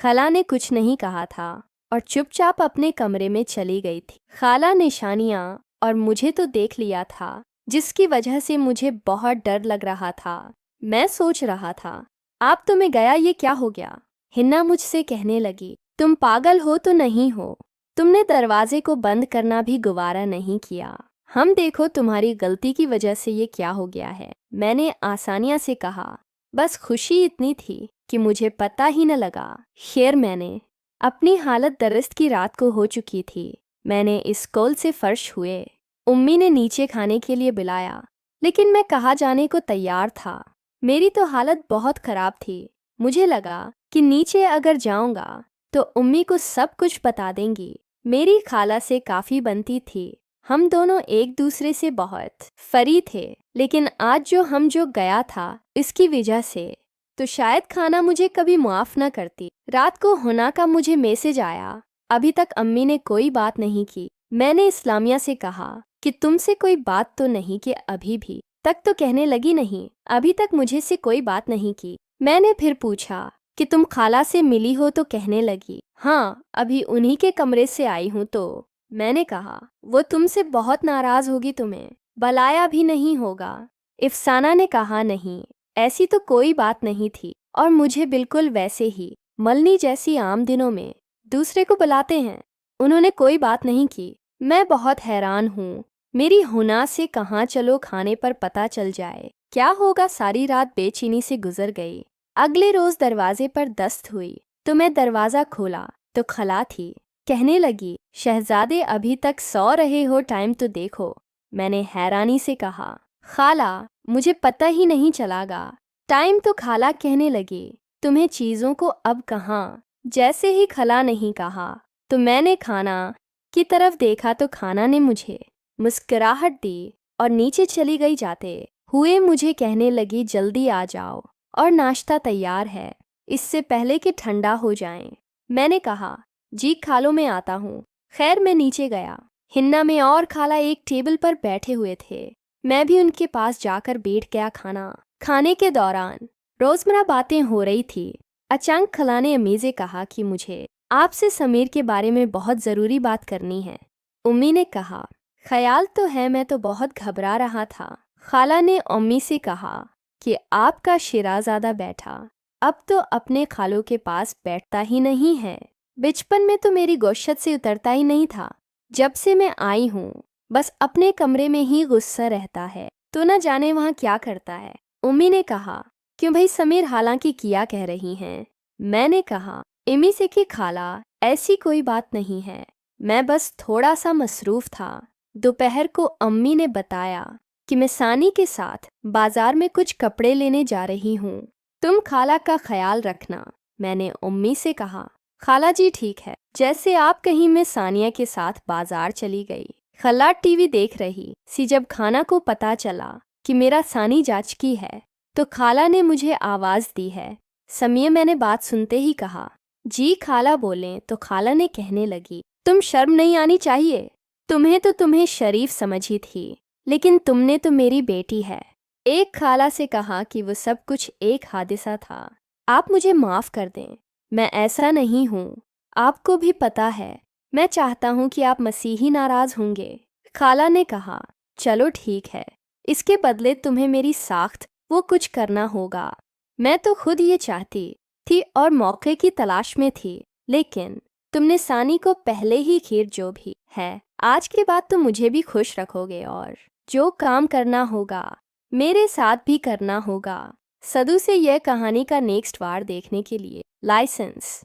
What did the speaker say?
खाला ने कुछ नहीं कहा था और चुपचाप अपने कमरे में चली गई थी। खाला ने शानिया और मुझे तो देख लिया था, जिसकी वजह से मुझे बहुत डर लग रहा था। मैं सोच रहा था, आप तो मैं गया, ये क्या हो गया। हिन्ना मुझसे कहने लगी, तुम पागल हो तो नहीं हो, तुमने दरवाजे को बंद करना भी गवारा नहीं किया। हम देखो तुम्हारी गलती की वजह से ये क्या हो गया है। मैंने आसानिया से कहा, बस खुशी इतनी थी कि मुझे पता ही न लगा। खैर मैंने अपनी हालत दरस्त की रात को हो चुकी थी। मैंने स्कूल से फर्श हुए। उम्मी ने नीचे खाने के लिए बुलाया, लेकिन मैं कहाँ जाने को तैयार था। मेरी तो हालत बहुत ख़राब थी। मुझे लगा कि नीचे अगर जाऊंगा तो उम्मी को सब कुछ बता देंगी। मेरी खाला से काफ़ी बनती थी। हम दोनों एक दूसरे से बहुत फरी थे, लेकिन आज जो गया था इसकी वजह से तो शायद खाना मुझे कभी माफ़ न करती। रात को हुना का मुझे मैसेज आया, अभी तक अम्मी ने कोई बात नहीं की। मैंने इस्लामिया से कहा कि तुमसे कोई बात तो नहीं की अभी भी तक, तो कहने लगी नहीं, अभी तक मुझे से कोई बात नहीं की। मैंने फिर पूछा कि तुम खाला से मिली हो, तो कहने लगी, हाँ अभी उन्हीं के कमरे से आई हूँ। तो मैंने कहा, वो तुमसे बहुत नाराज़ होगी, तुम्हें बुलाया भी नहीं होगा। इफ्साना ने कहा, नहीं ऐसी तो कोई बात नहीं थी, और मुझे बिल्कुल वैसे ही मलनी जैसी आम दिनों में दूसरे को बुलाते हैं, उन्होंने कोई बात नहीं की। मैं बहुत हैरान हूँ, मेरी हुना से कहाँ चलो खाने पर पता चल जाए क्या होगा। सारी रात बेचैनी से गुजर गई। अगले रोज दरवाजे पर दस्त हुई तो मैं दरवाज़ा खोला तो खला थी। कहने लगी, शहजादे अभी तक सो रहे हो, टाइम तो देखो। मैंने हैरानी से कहा, खाला मुझे पता ही नहीं चलागा टाइम तो। खाला कहने लगी, तुम्हें चीज़ों को अब कहाँ। जैसे ही खला नहीं कहा तो मैंने खाना की तरफ देखा तो खाना ने मुझे मुस्कुराहट दी और नीचे चली गई। जाते हुए मुझे कहने लगी, जल्दी आ जाओ और नाश्ता तैयार है, इससे पहले कि ठंडा हो जाए। मैंने कहा, जी खालो मैं आता हूँ। खैर मैं नीचे गया। हिन्ना में और खाला एक टेबल पर बैठे हुए थे। मैं भी उनके पास जाकर बैठ गया। खाना खाने के दौरान रोज़मर्रा बातें हो रही थी। अचानक खला ने अम्मी से कहा कि मुझे आपसे समीर के बारे में बहुत ज़रूरी बात करनी है। उम्मी ने कहा, ख्याल तो है, मैं तो बहुत घबरा रहा था। खाला ने अम्मी से कहा कि आपका शिराज़ादा बैठा अब तो अपने खालों के पास बैठता ही नहीं है। बचपन में तो मेरी गोश्त से उतरता ही नहीं था। जब से मैं आई हूँ बस अपने कमरे में ही गुस्सा रहता है, तो न जाने वहाँ क्या करता है। उम्मी ने कहा, क्यों भाई समीर, हालांकि किया कह रही हैं। मैंने कहा, इमी से कि खाला ऐसी कोई बात नहीं है, मैं बस थोड़ा सा मसरूफ़ था। दोपहर को अम्मी ने बताया कि मैं सानी के साथ बाजार में कुछ कपड़े लेने जा रही हूँ, तुम खाला का ख्याल रखना। मैंने उम्मी से कहा, खाला जी ठीक है, जैसे आप कहीं। मैं सानिया के साथ बाजार चली गई। खला टीवी देख रही सी। जब खाना को पता चला कि मेरा सानी जाचकी है तो खाला ने मुझे आवाज़ दी है। समीर मैंने बात सुनते ही कहा, जी खाला बोलें। तो खाला ने कहने लगी, तुम शर्म नहीं आनी चाहिए, तुम्हें शरीफ समझी थी, लेकिन तुमने तो मेरी बेटी है। एक खाला से कहा कि वो सब कुछ एक हादसा था, आप मुझे माफ़ कर दें, मैं ऐसा नहीं हूँ, आपको भी पता है। मैं चाहता हूँ कि आप मसीही नाराज़ होंगे। खाला ने कहा, चलो ठीक है, इसके बदले तुम्हें मेरी साख्त वो कुछ करना होगा। मैं तो खुद ये चाहती थी और मौके की तलाश में थी, लेकिन तुमने सानी को पहले ही खीर जो भी है, आज के बाद तुम मुझे भी खुश रखोगे और जो काम करना होगा मेरे साथ भी करना होगा। सदू से यह कहानी का नेक्स्ट वार देखने के लिए लाइसेंस